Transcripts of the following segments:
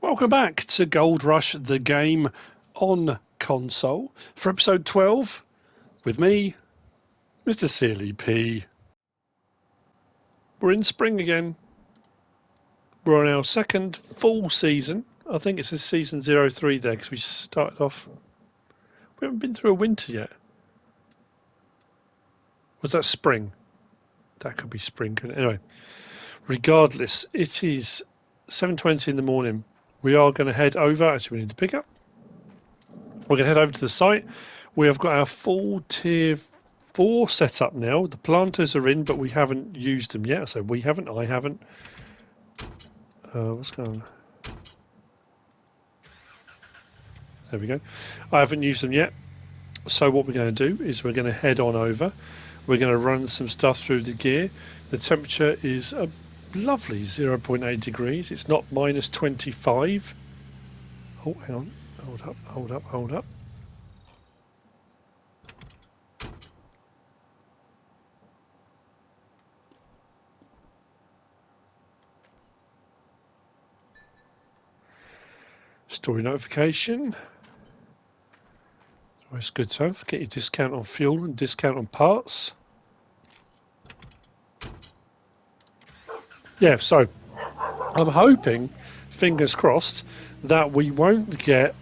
Welcome back to Gold Rush, the game on console, for episode 12 with me, MrSealyp. We're in spring again. We're on our second full season. I think it's a season 03 there because we started off. We haven't been through a winter yet. Was that spring? That could be spring. Anyway, regardless, it is 7:20 in the morning. We are going to head over. Actually, we need to pick up. We're going to head over to the site. We have got our full tier 4 set up now. The planters are in, but we haven't used them yet. So we haven't. I haven't. What's going on? There we go. I haven't used them yet. So what we're going to do is we're going to head on over. We're going to run some stuff through the gear. The temperature is a lovely 0.8 degrees. It's not minus 25. Oh, hang on. Hold up, hold up, hold up. Story notification. Always good to have. Get your discount on fuel and discount on parts. Yeah, so I'm hoping, fingers crossed, that we won't get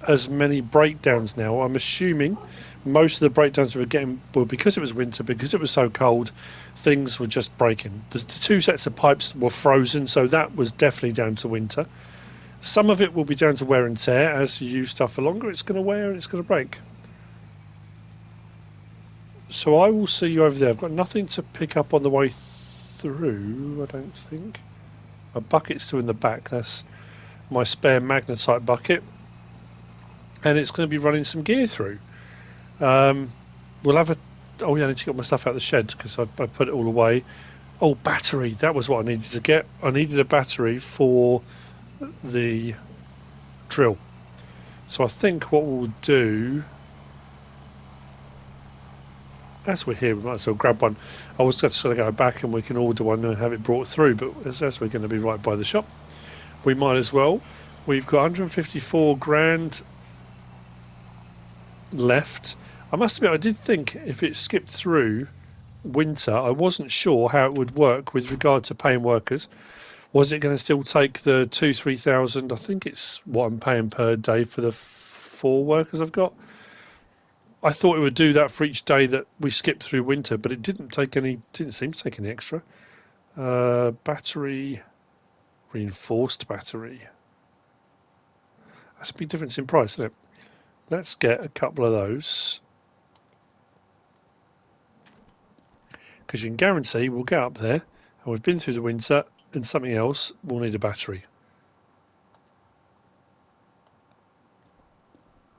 as many breakdowns now. I'm assuming most of the breakdowns we were getting were because it was winter, because it was so cold, things were just breaking. The two sets of pipes were frozen, so that was definitely down to winter. Some of it will be down to wear and tear. As you use stuff for longer, it's going to wear and it's going to break. So I will see you over there. I've got nothing to pick up on the way through, I don't think. My bucket's still in the back. That's my spare magnetite bucket. And it's going to be running some gear through. We'll have a... Oh yeah, I need to get my stuff out of the shed because I put it all away. Oh, battery. That was what I needed to get. I needed a battery for the drill. So I think what we'll do... As we're here, we might as well grab one. I was just going to go back and we can order one and have it brought through, but as we're going to be right by the shop, we might as well. We've got 154 grand left. I must admit, I did think if it skipped through winter, I wasn't sure how it would work with regard to paying workers. Was it going to still take the 2,000-3,000? I think it's what I'm paying per day for the 4 workers I've got. I thought it would do that for each day that we skipped through winter, but it didn't take any. Didn't seem to take any extra. Battery, reinforced battery. That's a big difference in price, isn't it? Let's get a couple of those, because you can guarantee we'll get up there and we've been through the winter, and something else will need a battery.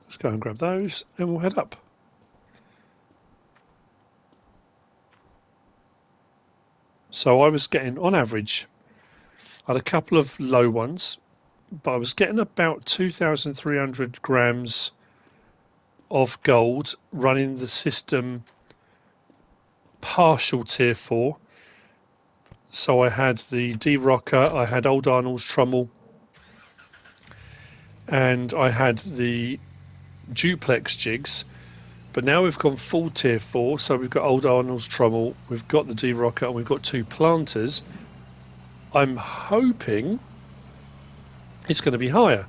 Let's go and grab those, and we'll head up. So I was getting, on average, I had a couple of low ones, but I was getting about 2,300 grams of gold running the system partial tier 4. So I had the D-Rocker, I had Old Arnold's Trommel, and I had the duplex jigs. But now we've gone full tier 4, so we've got Old Arnold's Trommel, we've got the D-Rocker, and we've got 2 planters. I'm hoping it's going to be higher.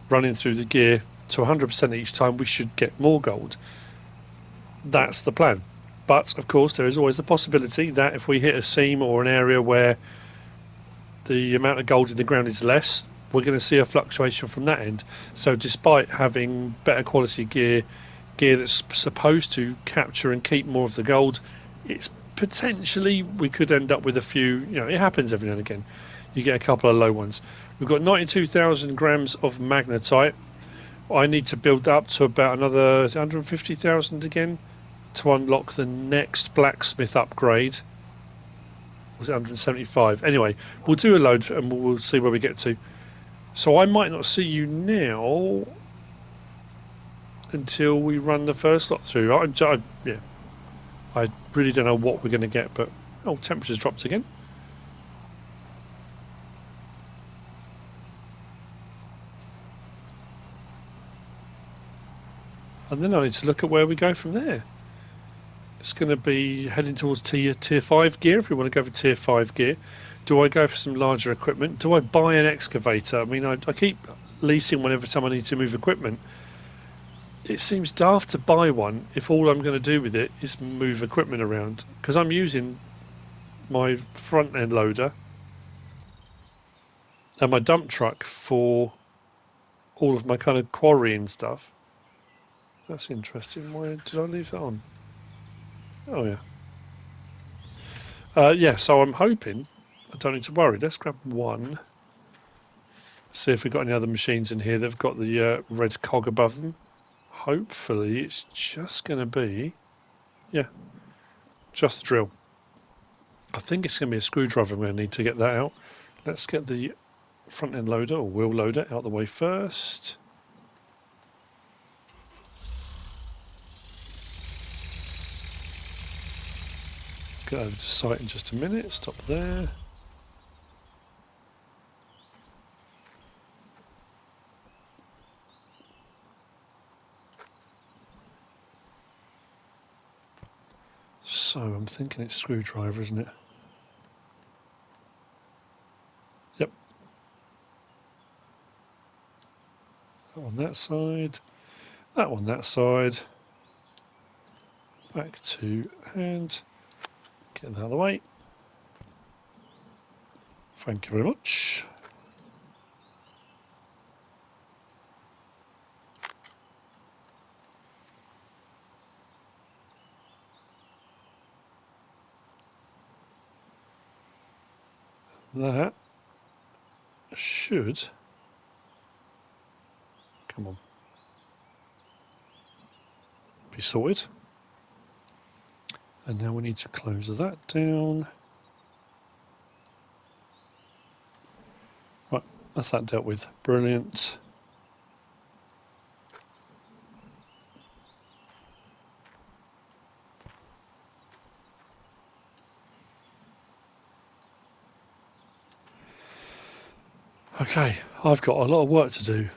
Running through the gear to 100% each time, we should get more gold. That's the plan. But, of course, there is always the possibility that if we hit a seam or an area where the amount of gold in the ground is less, we're going to see a fluctuation from that end. So despite having better quality gear that's supposed to capture and keep more of the gold, it's potentially we could end up with a few, it happens every now and again. You get a couple of low ones. We've got 92,000 grams of magnetite. I need to build up to about another 150,000 again to unlock the next blacksmith upgrade. Was it 175? Anyway, we'll do a load and we'll see where we get to. So I might not see you now until we run the first lot through. I really don't know what we're going to get, but temperature's dropped again. And then I need to look at where we go from there. It's going to be heading towards tier 5 gear if we want to go for tier 5 gear. Do I go for some larger equipment? Do I buy an excavator? I mean, I keep leasing whenever someone needs to move equipment. It seems daft to buy one if all I'm going to do with it is move equipment around. Because I'm using my front end loader and my dump truck for all of my kind of quarrying stuff. That's interesting. Why did I leave that on? Oh yeah. Yeah, so I'm hoping I don't need to worry. Let's grab one. See if we've got any other machines in here that have got the red cog above them. Hopefully it's just going to be, yeah, just the drill. I think it's going to be a screwdriver. I'm going to need to get that out. Let's get the front end loader or wheel loader out the way first. Get over to site in just a minute. Stop there. So I'm thinking it's screwdriver, isn't it? Yep. That one that side. That one that side. Back to hand. Get that out of the way. Thank you very much. That should, come on, be sorted. And now we need to close that down. Right, that's that dealt with. Brilliant. Okay, I've got a lot of work to do.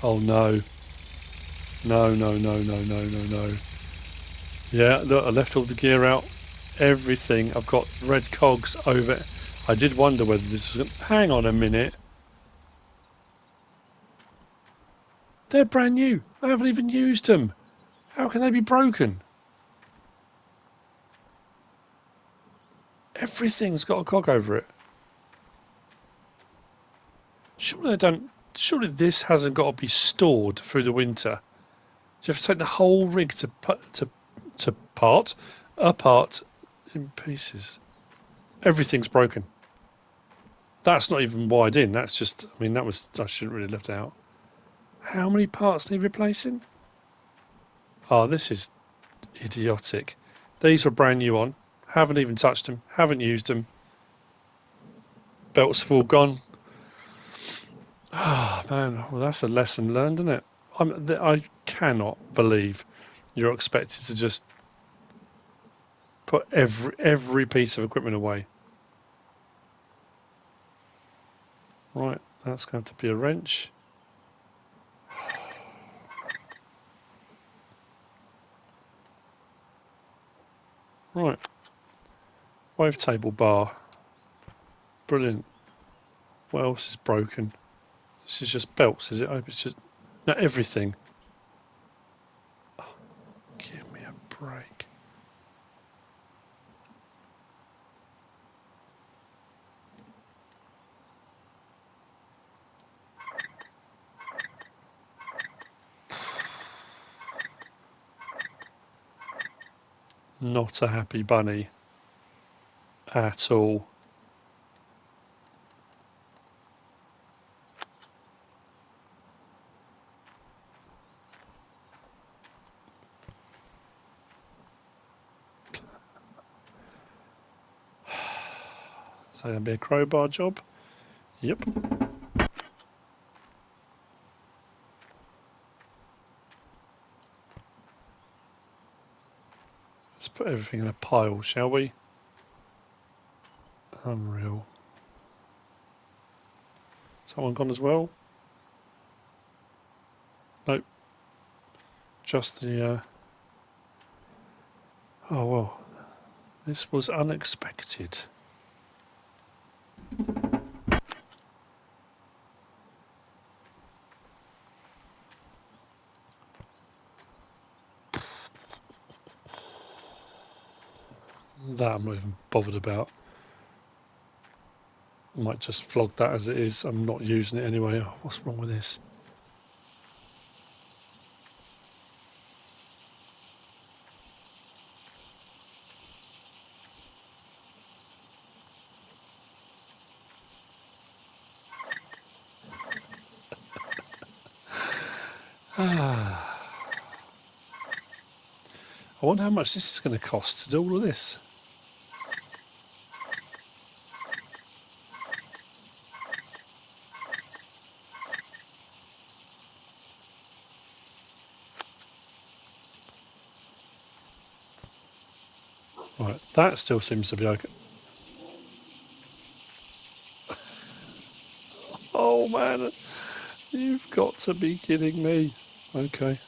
Oh no. No, no, no, no, no, no, no. Yeah, look, I left all the gear out. Everything. I've got red cogs over. I did wonder whether this was... Hang on a minute. They're brand new. I haven't even used them. How can they be broken? Everything's got a cog over it. Surely they don't... Surely this hasn't got to be stored through the winter. Do you have to take the whole rig apart in pieces? Everything's broken. That's not even wired in. That's just... I mean, I shouldn't really have left it out. How many parts need replacing? Oh, this is idiotic. These were brand new on. Haven't even touched them. Haven't used them. Belts have all gone. Ah, oh, man. Well, that's a lesson learned, isn't it? I cannot believe you're expected to just put every piece of equipment away. Right, that's going to be a wrench. Right. Wavetable bar. Brilliant. What else is broken? This is just belts, is it? Oh, it's just... No, everything. Oh, give me a break. Not a happy bunny at all. So that'll be a crowbar job. Yep. Let's put everything in a pile, shall we? Unreal. Someone gone as well? Nope. Just the... Oh well. This was unexpected. That I'm not even bothered about. I might just flog that as it is. I'm not using it anyway. Oh, what's wrong with this? I wonder how much this is going to cost to do all of this. Right, that still seems to be okay. Oh man, you've got to be kidding me. Okay.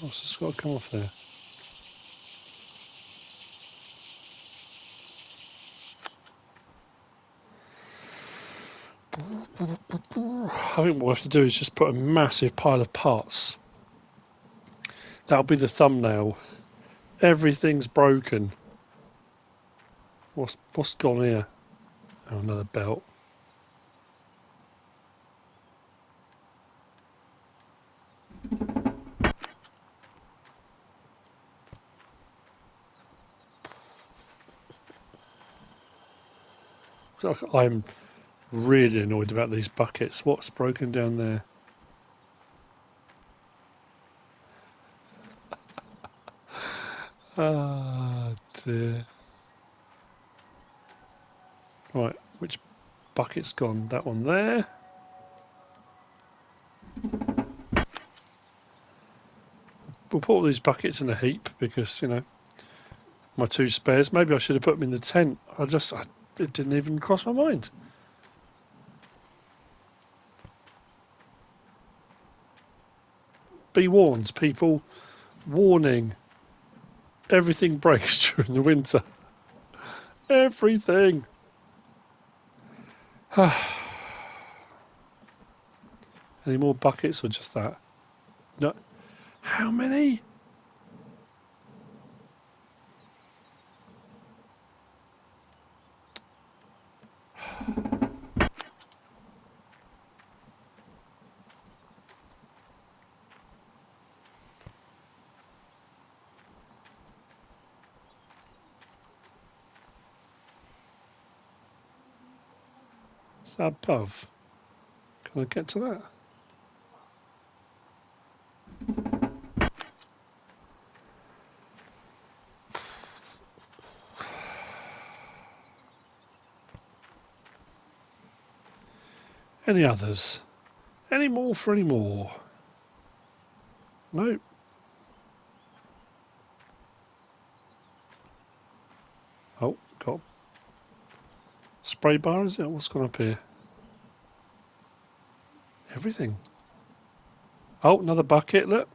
Oh, it's just got to come off there. I think what we have to do is just put a massive pile of parts. That'll be the thumbnail. Everything's broken. What's gone here? Oh, another belt. I'm really annoyed about these buckets. What's broken down there? Ah, dear. Right, which bucket's gone? That one there. We'll put all these buckets in a heap because, you know, my two spares. Maybe I should have put them in the tent. It didn't even cross my mind. Be warned, people. Warning. Everything breaks during the winter. Everything. Any more buckets or just that? No. How many? Is that above? Can I get to that? Any others? Any more for any more? Nope. Oh, got spray bar, is it? What's gone up here? Everything. Oh, another bucket, look.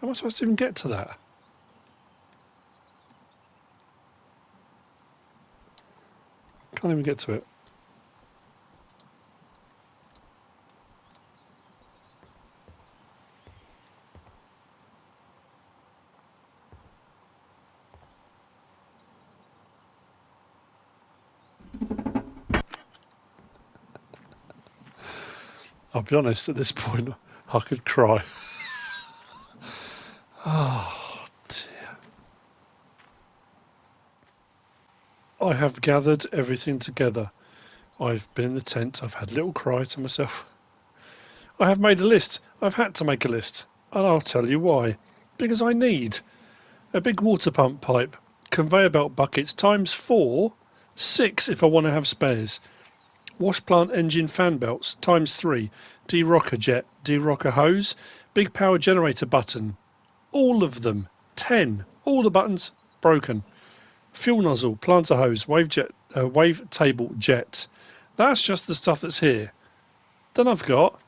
How am I supposed to even get to that? Can't even get to it. I'll be honest, at this point, I could cry. Oh, dear. I have gathered everything together. I've been in the tent. I've had a little cry to myself. I have made a list. I've had to make a list. And I'll tell you why. Because I need. A big water pump pipe, conveyor belt buckets times 4, 6 if I want to have spares. Wash plant engine fan belts times 3, de-rocker jet, de-rocker hose, big power generator button, all of them, 10, all the buttons broken. Fuel nozzle, planter hose, wave table jet. That's just the stuff that's here. Then I've got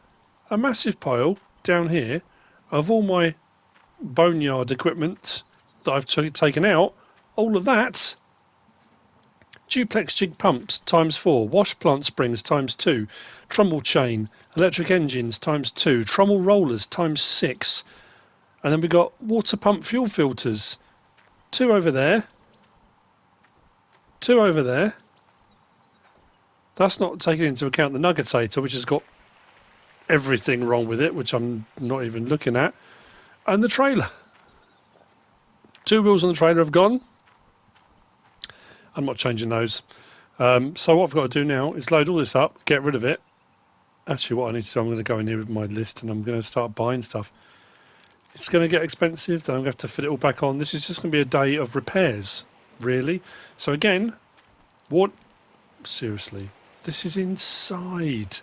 a massive pile down here of all my boneyard equipment that I've taken out. All of that. Duplex jig pumps times 4, wash plant springs times 2, Trommel chain, electric engines times 2, Trommel rollers times 6, and then we've got water pump fuel filters, 2 over there, 2 over there. That's not taking into account the nuggetator, which has got everything wrong with it, which I'm not even looking at, and the trailer. 2 wheels on the trailer have gone. I'm not changing those. So what I've got to do now is load all this up, get rid of it. Actually, what I need to do, I'm going to go in here with my list and I'm going to start buying stuff. It's going to get expensive, then I'm going to have to fit it all back on. This is just going to be a day of repairs, really. So again, what? Seriously, this is inside.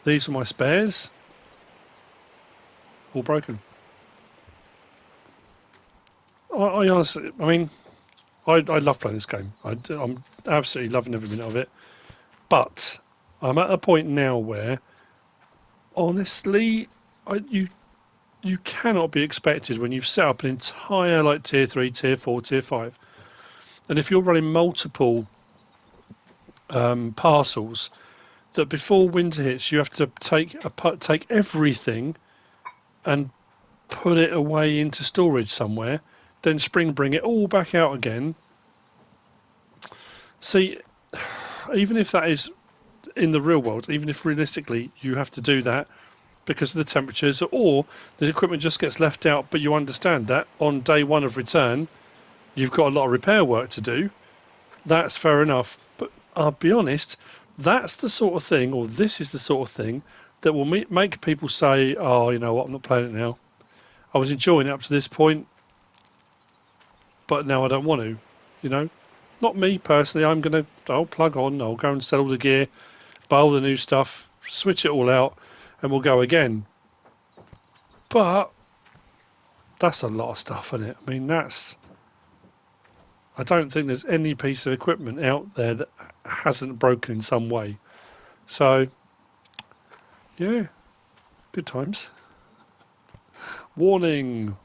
These are my spares. All broken. I honestly, I mean, I love playing this game. I'm absolutely loving every minute of it. But I'm at a point now where, honestly, you cannot be expected when you've set up an entire like tier 3, tier 4, tier 5. And if you're running multiple parcels, that before winter hits, you have to take everything and put it away into storage somewhere. Then spring bring it all back out again. See, even if that is in the real world, even if realistically you have to do that because of the temperatures, or the equipment just gets left out, but you understand that on day 1 of return you've got a lot of repair work to do, that's fair enough. But I'll be honest, that's the sort of thing, or this is the sort of thing that will make people say, oh, you know what, I'm not playing it now. I was enjoying it up to this point, but now I don't want to, you know. Not me personally. I'll plug on, I'll go and sell all the gear, buy all the new stuff, switch it all out, and we'll go again. But that's a lot of stuff, isn't it? I mean, I don't think there's any piece of equipment out there that hasn't broken in some way. So, yeah, good times. Warning.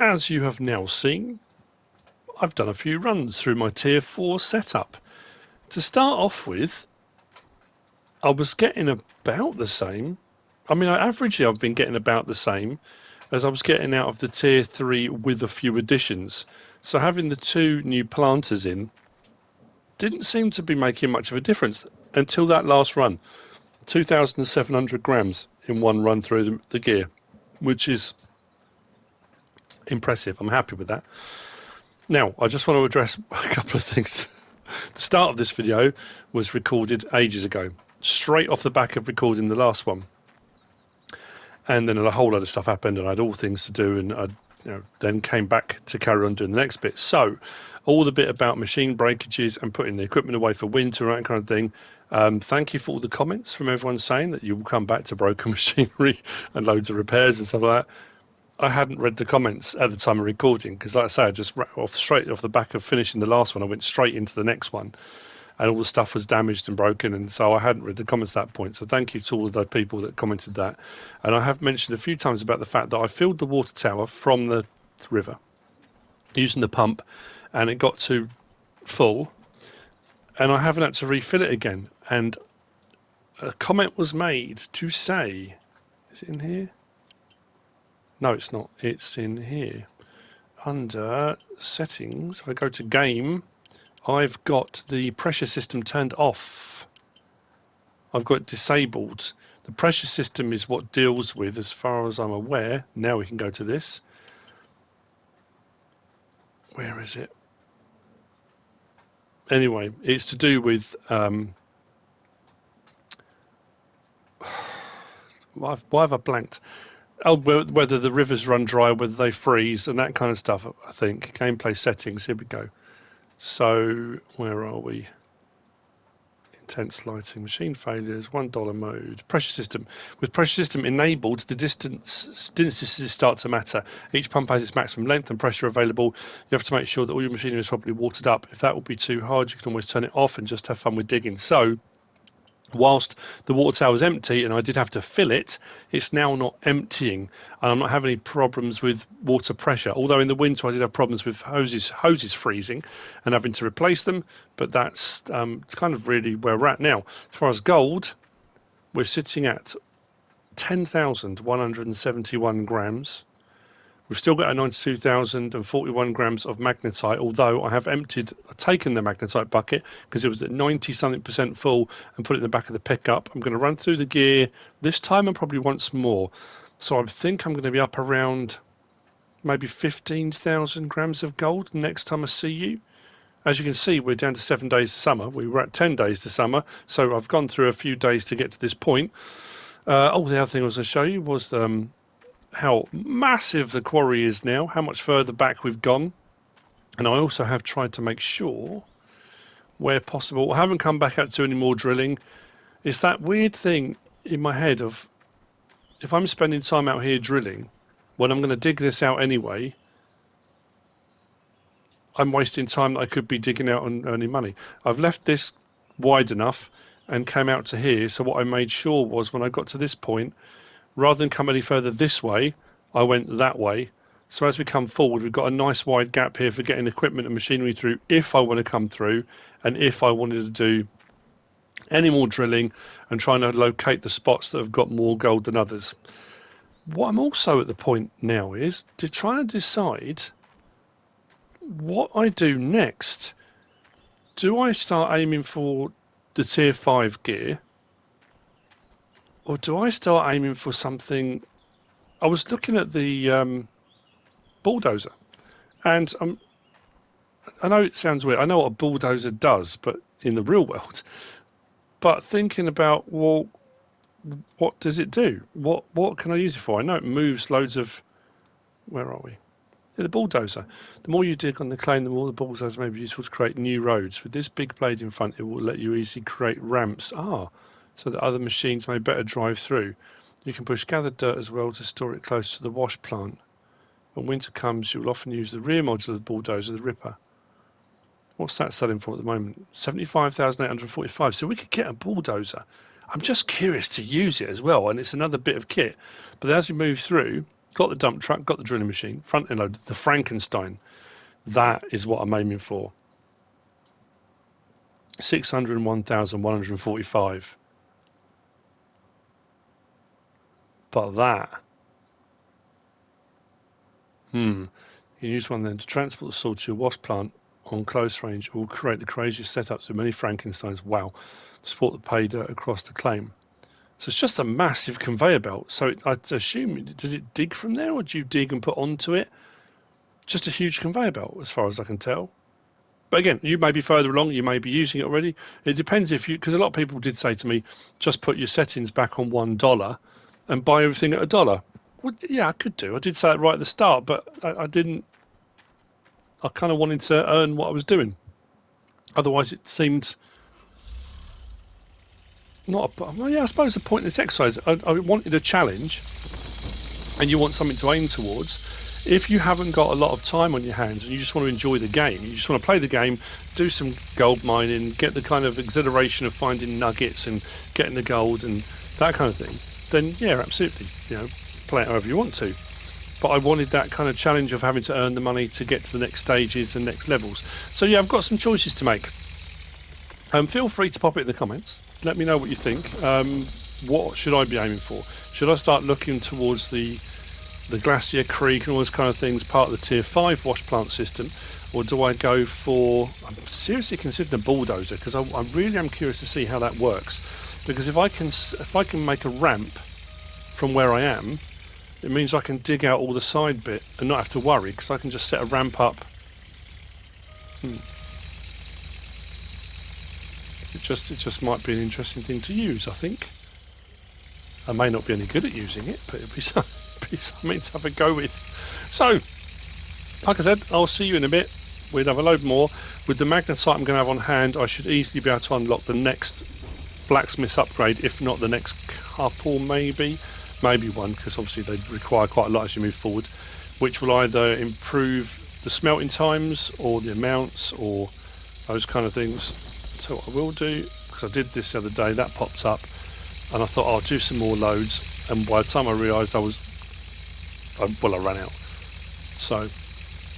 as you have now seen, I've done a few runs through my tier 4 setup. To start off with, I was getting about the same. I mean, averagely I've been getting about the same as I was getting out of the tier 3 with a few additions. So having the 2 new planters in didn't seem to be making much of a difference until that last run. 2,700 grams in one run through the gear, which is impressive. I'm happy with that. Now, I just want to address a couple of things. The start of this video was recorded ages ago, straight off the back of recording the last one. And then a whole lot of stuff happened and I had all things to do, and I then came back to carry on doing the next bit. So all the bit about machine breakages and putting the equipment away for winter and that kind of thing, thank you for all the comments from everyone saying that you will come back to broken machinery and loads of repairs and stuff like that. I hadn't read the comments at the time of recording because, like I say, I just straight off the back of finishing the last one, I went straight into the next one, and all the stuff was damaged and broken, and so I hadn't read the comments at that point. So thank you to all of the people that commented that. And I have mentioned a few times about the fact that I filled the water tower from the river using the pump, and it got to full, and I haven't had to refill it again. And a comment was made to say, is it in here? No, it's not. It's in here. Under settings, if I go to game, I've got the pressure system turned off. I've got it disabled. The pressure system is what deals with, as far as I'm aware. Now we can go to this. Where is it? Anyway, it's to do with why have I blanked? Oh, whether the rivers run dry, whether they freeze, and that kind of stuff, I think. Gameplay settings, here we go. So, where are we? Intense lighting, machine failures, $1 mode, pressure system. With pressure system enabled, the distances start to matter. Each pump has its maximum length and pressure available. You have to make sure that all your machinery is properly watered up. If that will be too hard, you can always turn it off and just have fun with digging. So, whilst the water tower was empty and I did have to fill it, it's now not emptying, and I'm not having any problems with water pressure. Although in the winter I did have problems with hoses freezing and having to replace them, but that's kind of really where we're at now. As far as gold, we're sitting at 10,171 grams. We've still got a 92,041 grams of magnetite, although I have taken the magnetite bucket because it was at 90-something% full and put it in the back of the pickup. I'm going to run through the gear this time and probably once more. So I think I'm going to be up around maybe 15,000 grams of gold next time I see you. As you can see, we're down to 7 days to summer. We were at 10 days to summer, so I've gone through a few days to get to this point. The other thing I was going to show you was how massive the quarry is now, how much further back we've gone. And I also have tried to make sure, where possible, I haven't come back out to any more drilling. It's that weird thing in my head of, if I'm spending time out here drilling, when I'm going to dig this out anyway, I'm wasting time that I could be digging out and earning money. I've left this wide enough and came out to here, so what I made sure was when I got to this point, rather than come any further this way, I went that way. So as we come forward, we've got a nice wide gap here for getting equipment and machinery through if I want to come through, and if I wanted to do any more drilling and trying to locate the spots that have got more gold than others. What I'm also at the point now is to try and decide what I do next. Do I start aiming for the tier 5 gear? Or do I start aiming for something? I was looking at the Bulldozer, and I know it sounds weird. I know what a Bulldozer does, but in the real world. But thinking about, well, what does it do? What can I use it for? I know it moves loads of. Where are we? Yeah, the Bulldozer. The more you dig on the claim, the more the Bulldozer may be useful to create new roads. With this big blade in front, it will let you easily create ramps. So that other machines may better drive through. You can push gathered dirt as well to store it close to the wash plant. When winter comes, you will often use the rear module of the Bulldozer, the Ripper. What's that selling for at the moment? 75,845. So we could get a Bulldozer. I'm just curious to use it as well, and it's another bit of kit. But as we move through, Got the dump truck, got the drilling machine, front end load, the Frankenstein. That is what I'm aiming for. 601,145. But that, you use one then to transport the soil to your wash plant on close range will create the craziest setups with many Frankensteins. Wow. Support the pay dirt across the claim. So it's just a massive conveyor belt. So I assume, does it dig from there or do you dig and put onto it? Just a huge conveyor belt as far as I can tell. But again, you may be further along, you may be using it already. It depends if you, because a lot of people did say to me, just put your settings back on $1 and buy everything at $1. Well, yeah, I could do. I did say it right at the start, but I didn't. I kind of wanted to earn what I was doing. Otherwise, it seemed not a. Well, yeah, I suppose a pointless exercise. I wanted a challenge, and you want something to aim towards. If you haven't got a lot of time on your hands and you just want to enjoy the game, you just want to play the game, do some gold mining, get the kind of exhilaration of finding nuggets and getting the gold and that kind of thing, then yeah, absolutely, play it however you want to. But I wanted that kind of challenge of having to earn the money to get to the next stages and next levels. So yeah, I've got some choices to make. Feel free to pop it in the comments. Let me know what you think. What should I be aiming for? Should I start looking towards the Glacier Creek and all those kind of things, part of the Tier 5 wash plant system, or do I go for, I'm seriously considering a bulldozer, because I really am curious to see how that works, because if I can make a ramp from where I am, it means I can dig out all the side bit and not have to worry, because I can just set a ramp up. It just might be an interesting thing to use, I think. I may not be any good at using it, but it'd be something to have a go with. So, like I said, I'll see you in a bit. We'll have a load more. With the magnetite I'm going to have on hand, I should easily be able to unlock the next blacksmith's upgrade, if not the next couple, maybe one, because obviously they require quite a lot as you move forward, which will either improve the smelting times or the amounts or those kind of things. So what I will do, because I did this the other day, that popped up, and I thought I'll do some more loads, and by the time I realised I ran out. So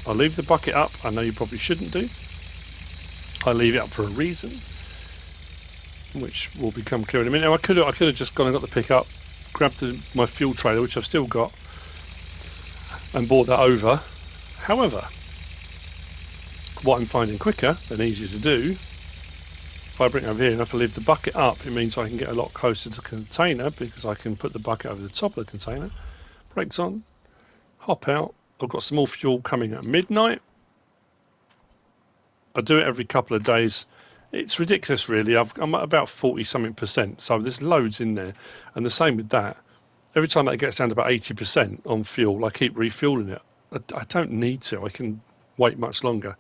I'll leave the bucket up. I know you probably shouldn't do. I leave it up for a reason, which will become clear in a minute. Now, I could have just gone and got the pickup, grabbed my fuel trailer, which I've still got, and brought that over. However, what I'm finding quicker and easier to do, if I bring it over here and if I leave the bucket up, it means I can get a lot closer to the container, because I can put the bucket over the top of the container. Brakes on, hop out. I've got some more fuel coming at midnight. I do it every couple of days. It's ridiculous, really. I'm at about 40-something%, so there's loads in there. And the same with that. Every time that gets down to about 80% on fuel, I keep refueling it. I don't need to. I can wait much longer,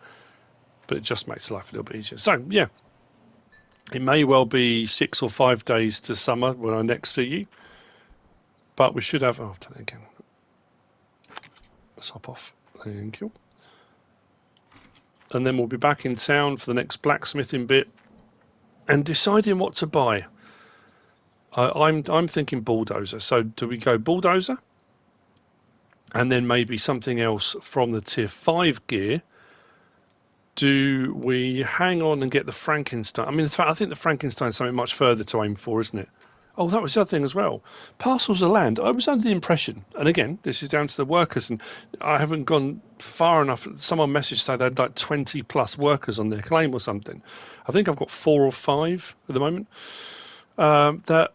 but it just makes life a little bit easier. So yeah, it may well be 6 or 5 days to summer when I next see you, but we should have. Oh, I've done it again. Let's hop off. Thank you. And then we'll be back in town for the next blacksmithing bit and deciding what to buy. I'm thinking bulldozer. So do we go bulldozer and then maybe something else from the Tier 5 gear? Do we hang on and get the Frankenstein? I mean, in fact, I think the Frankenstein's something much further to aim for, isn't it? Oh, that was the other thing as well. Parcels of land. I was under the impression, and again, this is down to the workers, and I haven't gone far enough. Someone messaged saying they had like 20 plus workers on their claim or something. I think I've got 4 or 5 at the moment. That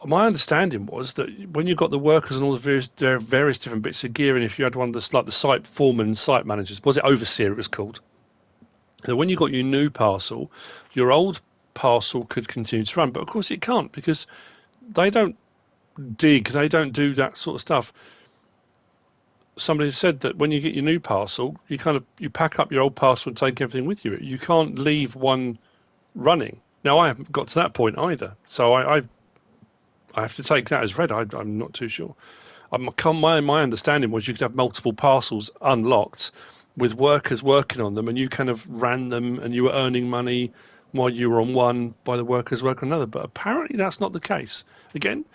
my understanding was that when you got the workers and all the various different bits of gear, and if you had one that's like the site foreman, site managers, was it overseer? It was called. So when you got your new parcel, your old parcel could continue to run, but of course it can't, because they don't dig, they don't do that sort of stuff. Somebody said that when you get your new parcel, you pack up your old parcel and take everything with you. You can't leave one running. Now I haven't got to that point either, so I have to take that as read. I'm not too sure. My understanding was you could have multiple parcels unlocked with workers working on them, and you kind of ran them and you were earning money while you were on one by the workers working on another. But apparently that's not the case. Again,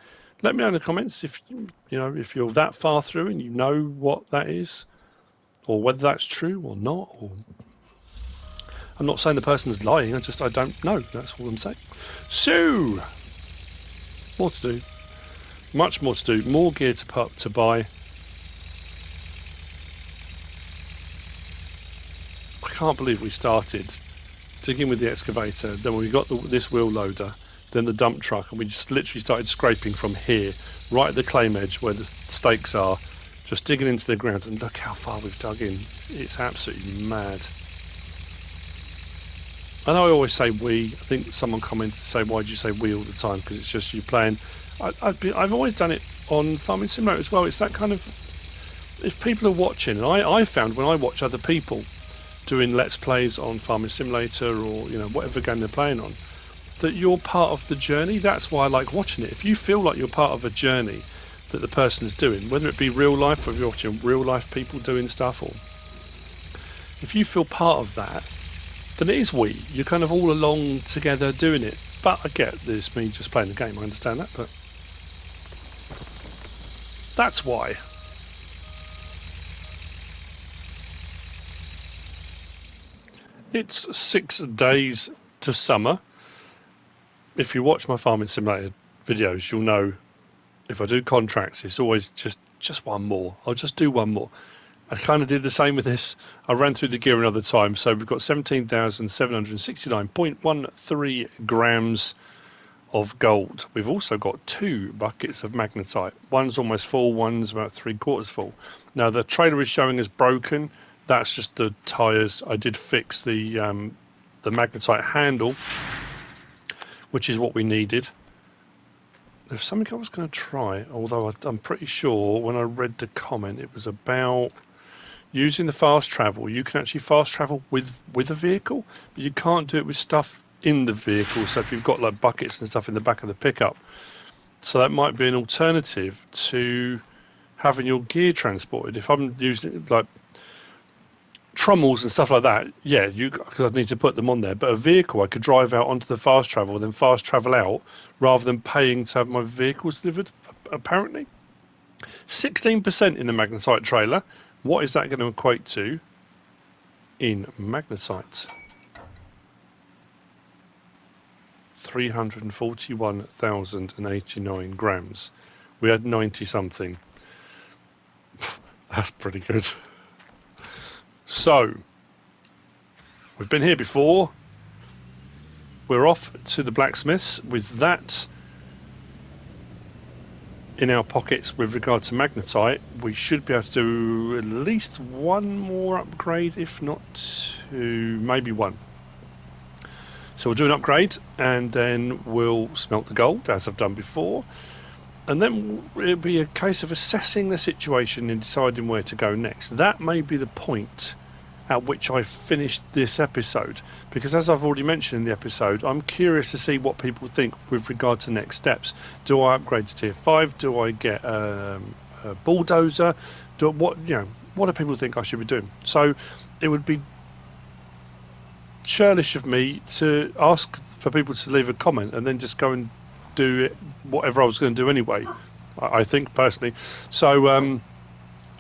Let me know in the comments if if you're that far through and you know what that is, or whether that's true or not. Or I'm not saying the person's lying. I don't know. That's all I'm saying. So, more to do. Much more to do. More gear to buy. I can't believe we started digging with the excavator, then we got this wheel loader, then the dump truck, and we just literally started scraping from here, right at the claim edge where the stakes are, just digging into the ground, and look how far we've dug in. It's absolutely mad. I know I always say we. I think someone commented to say, why do you say we all the time? Because it's just you playing. I've always done it on Farming Simulator as well. It's that kind of, if people are watching, and I found when I watch other people doing Let's Plays on Farming Simulator or whatever game they're playing on, that you're part of the journey. That's why I like watching it. If you feel like you're part of a journey that the person's doing, whether it be real life or if you're watching real life people doing stuff, or if you feel part of that, then it is we. You're kind of all along together doing it. But I get this, me just playing the game, I understand that, but that's why. It's 6 days to summer. If you watch my Farming Simulator videos, you'll know if I do contracts, it's always just one more. I'll just do one more. I kind of did the same with this. I ran through the gear another time, so we've got 17,769.13 grams of gold. We've also got 2 buckets of magnetite. One's almost full, one's about 3/4 full. Now the trailer is showing as broken. That's just the tyres. I did fix the magnetite handle, which is what we needed. There's something I was going to try, although I'm pretty sure when I read the comment it was about using the fast travel. You can actually fast travel with a vehicle, but you can't do it with stuff in the vehicle. So if you've got like buckets and stuff in the back of the pickup, so that might be an alternative to having your gear transported. If I'm using like trommels and stuff like that, yeah, because I'd need to put them on there. But a vehicle, I could drive out onto the fast travel, then fast travel out, rather than paying to have my vehicles delivered. Apparently, 16% in the magnetite trailer. What is that going to equate to in magnetite? 341,089 grams. We had 90 something. That's pretty good. So, we've been here before. We're off to the blacksmiths with that in our pockets with regard to magnetite. We should be able to do at least one more upgrade, if not 2, maybe 1. So we'll do an upgrade and then we'll smelt the gold as I've done before. And then it'll be a case of assessing the situation and deciding where to go next. That may be the point at which I finished this episode, because as I've already mentioned in the episode, I'm curious to see what people think with regard to next steps. Do I upgrade to tier 5? Do I get a bulldozer? What do people think I should be doing? So it would be churlish of me to ask for people to leave a comment and then just go and do it whatever I was going to do anyway, I think personally. So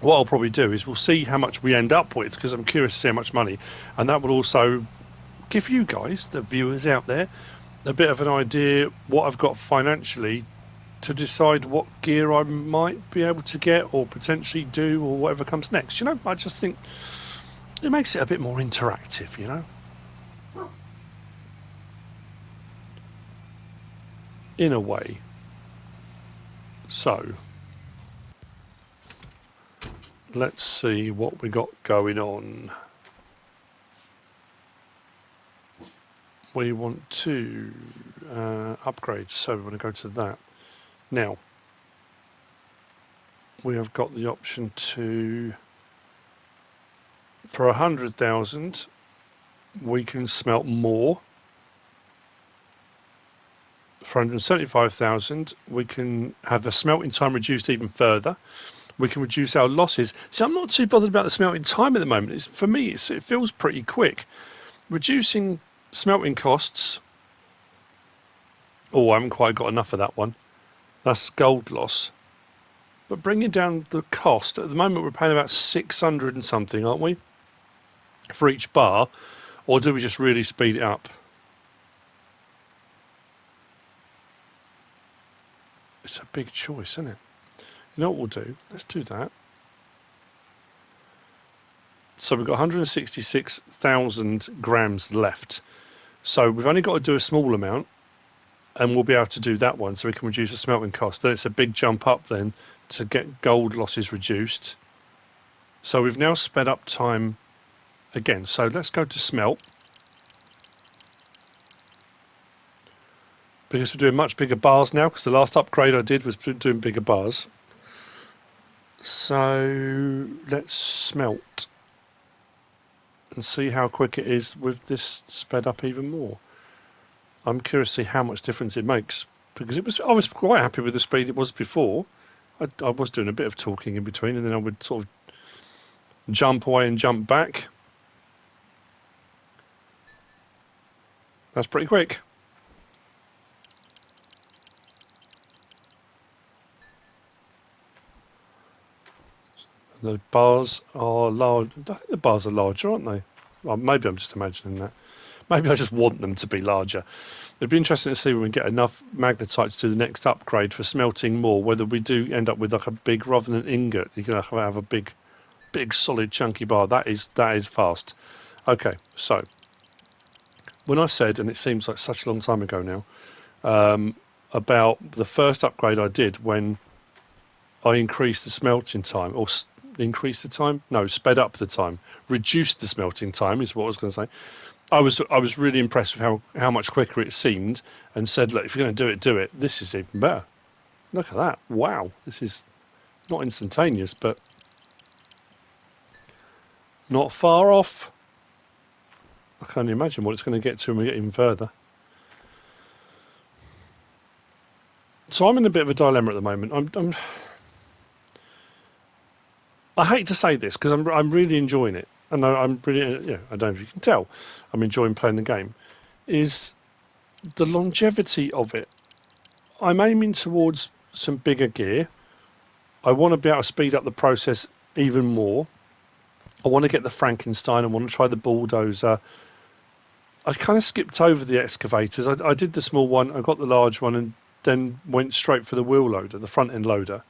what I'll probably do is we'll see how much we end up with, because I'm curious to see how much money, and that will also give you guys, the viewers out there, a bit of an idea what I've got financially to decide what gear I might be able to get or potentially do, or whatever comes next. I just think it makes it a bit more interactive, in a way. So let's see what we got going on. We want to upgrade, so we want to go to that. Now, we have got the option to, for 100,000, we can smelt more. For 175,000, we can have the smelting time reduced even further. We can reduce our losses. See, I'm not too bothered about the smelting time at the moment. For me, it feels pretty quick. Reducing smelting costs. Oh, I haven't quite got enough of that one. That's gold loss. But bringing down the cost, at the moment we're paying about 600 and something, aren't we? For each bar, or do we just really speed it up? It's a big choice, isn't it? You know what we'll do? Let's do that. So we've got 166,000 grams left. So we've only got to do a small amount, and we'll be able to do that one, so we can reduce the smelting cost. Then it's a big jump up then to get gold losses reduced. So we've now sped up time again. So let's go to smelt, because we're doing much bigger bars now, because the last upgrade I did was doing bigger bars. So let's smelt and see how quick it is with this sped up even more. I'm curious to see how much difference it makes, because I was quite happy with the speed it was before. I was doing a bit of talking in between, and then I would sort of jump away and jump back. That's pretty quick. The bars are large. I think the bars are larger, aren't they? Well, maybe I'm just imagining that. Maybe I just want them to be larger. It'd be interesting to see when we get enough magnetite to do the next upgrade for smelting more, whether we do end up with like a big, rather than an ingot, you're going to have a big solid chunky bar. That is fast. Okay, so when I said, and it seems like such a long time ago now, about the first upgrade I did when I increased the smelting time, or increased the time? No, sped up the time. Reduced the smelting time is what I was going to say. I was really impressed with how much quicker it seemed, and said, look, if you're going to do it, do it. This is even better. Look at that. Wow. This is not instantaneous, but not far off. I can't imagine what it's going to get to when we get even further. So I'm in a bit of a dilemma at the moment. I hate to say this because I'm really enjoying it, and I'm really, I don't know if you can tell, I'm enjoying playing the game. Is the longevity of it? I'm aiming towards some bigger gear. I want to be able to speed up the process even more. I want to get the Frankenstein. I want to try the Bulldozer. I kind of skipped over the excavators. I did the small one. I got the large one, and then went straight for the wheel loader, the front end loader.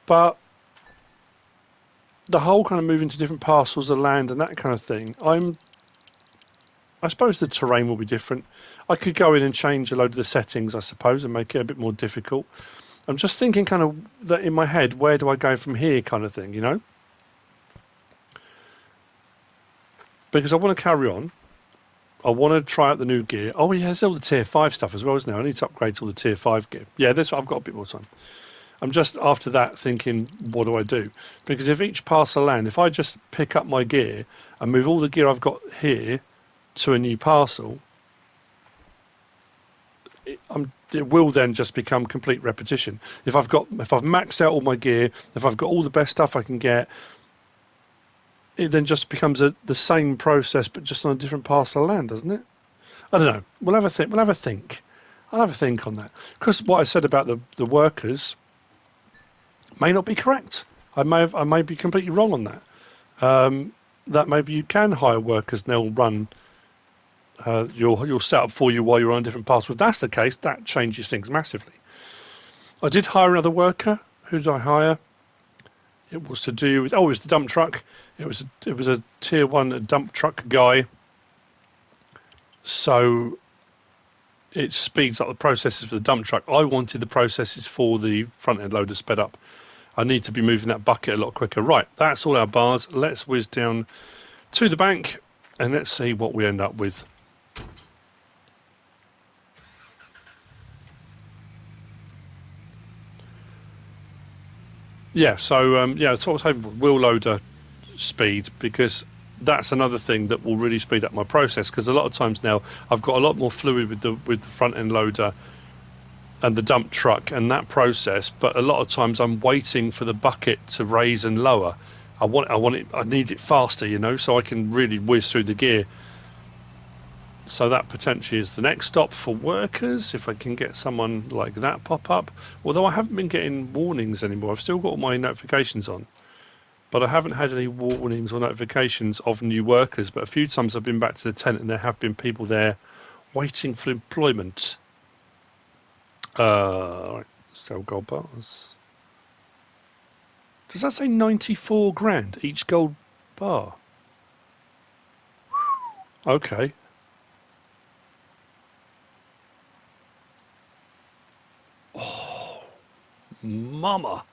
But the whole kind of moving to different parcels of land and that kind of thing, I suppose the terrain will be different. I could go in and change a load of the settings, I suppose, and make it a bit more difficult. I'm just thinking kind of that in my head, where do I go from here kind of thing, Because I want to carry on. I want to try out the new gear. Oh, yeah, there's all the tier 5 stuff as well, isn't there? I need to upgrade to all the tier 5 gear. Yeah, I've got a bit more time. I'm just after that thinking, what do I do? Because if each parcel of land, if I just pick up my gear and move all the gear I've got here to a new parcel, it will then just become complete repetition. If I've maxed out all my gear, if I've got all the best stuff I can get, it then just becomes the same process, but just on a different parcel of land, doesn't it? I don't know. We'll have a think. I'll have a think on that. Because what I said about the workers may not be correct. I may be completely wrong on that. That maybe you can hire workers and they'll run your setup for you while you're on different parts. If that's the case, that changes things massively. I did hire another worker. Who did I hire? It was to do with it was the dump truck. It was a tier 1 dump truck guy. So it speeds up the processes for the dump truck. I wanted the processes for the front end loader sped up. I need to be moving that bucket a lot quicker. Right, that's all our bars. Let's whiz down to the bank and let's see what we end up with. Yeah, so that's what I was hoping for, wheel loader speed, because that's another thing that will really speed up my process, because a lot of times now I've got a lot more fluid with the front end loader and the dump truck and that process, but a lot of times I'm waiting for the bucket to raise and lower. I need it faster, so I can really whiz through the gear. So that potentially is the next stop for workers, if I can get someone like that pop up. Although I haven't been getting warnings anymore. I've still got all my notifications on, but I haven't had any warnings or notifications of new workers. But a few times I've been back to the tent and there have been people there waiting for employment. Right, sell gold bars. Does that say 94 grand each gold bar? Okay. Oh, mama.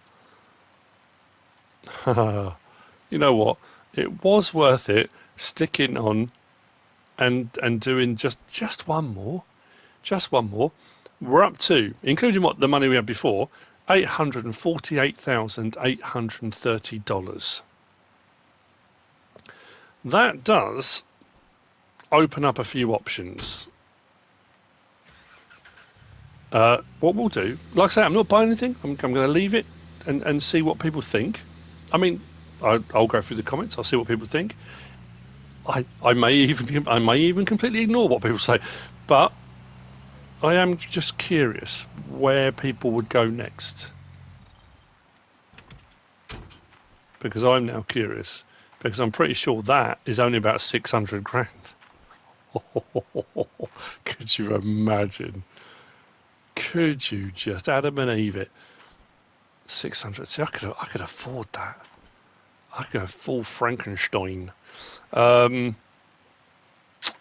You know what? It was worth it sticking on and doing just one more. Just one more. We're up to, including what the money we had before, $848,830. That does open up a few options. What we'll do, like I say, I'm not buying anything. I'm going to leave it and see what people think. I mean, I'll go through the comments. I'll see what people think. I may even completely ignore what people say, but I am just curious where people would go next, because I'm now curious, because I'm pretty sure that is only about 600 grand. Could you imagine? Could you just Adam and Eve it? 600. See, I could afford that. I could have full Frankenstein. And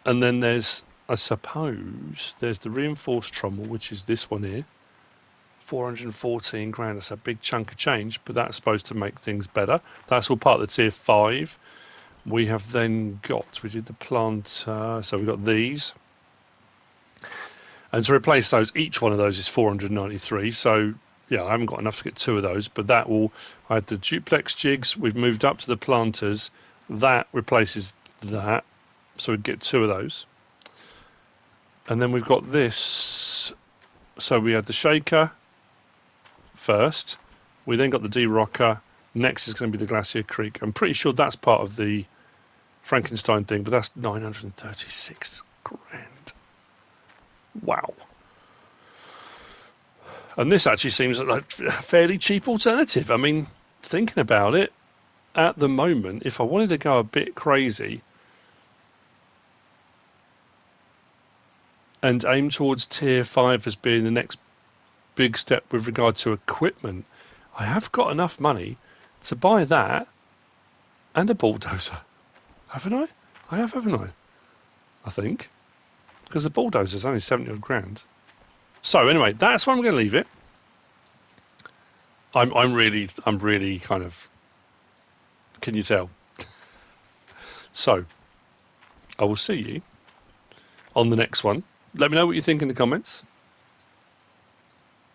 then there's, I suppose, there's the reinforced trommel, which is this one here. 414 grand. That's a big chunk of change, but that's supposed to make things better. That's all part of the tier 5. We have then got, we did the plant, so we've got these. And to replace those, each one of those is 493. So, yeah, I haven't got enough to get 2 of those, but that will, I had the duplex jigs, we've moved up to the planters. That replaces that, so we'd get 2 of those. And then we've got this, so we had the shaker first, we then got the D-Rocker, next is going to be the Glacier Creek. I'm pretty sure that's part of the Frankenstein thing, but that's 936 grand. Wow. And this actually seems like a fairly cheap alternative. I mean, thinking about it, at the moment, if I wanted to go a bit crazy and aim towards tier 5 as being the next big step with regard to equipment, I have got enough money to buy that and a bulldozer. Haven't I? I have, haven't I? I think. Because the bulldozer's only 70 odd grand. So anyway, that's where I'm going to leave it. I'm really kind of, can you tell? So I will see you on the next one. Let me know what you think in the comments.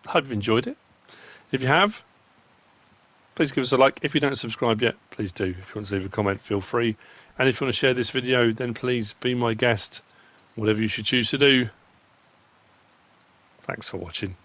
Hope you've enjoyed it. If you have, please give us a like. If you don't subscribe yet, please do. If you want to leave a comment, feel free. And if you want to share this video, then please be my guest. Whatever you should choose to do. Thanks for watching.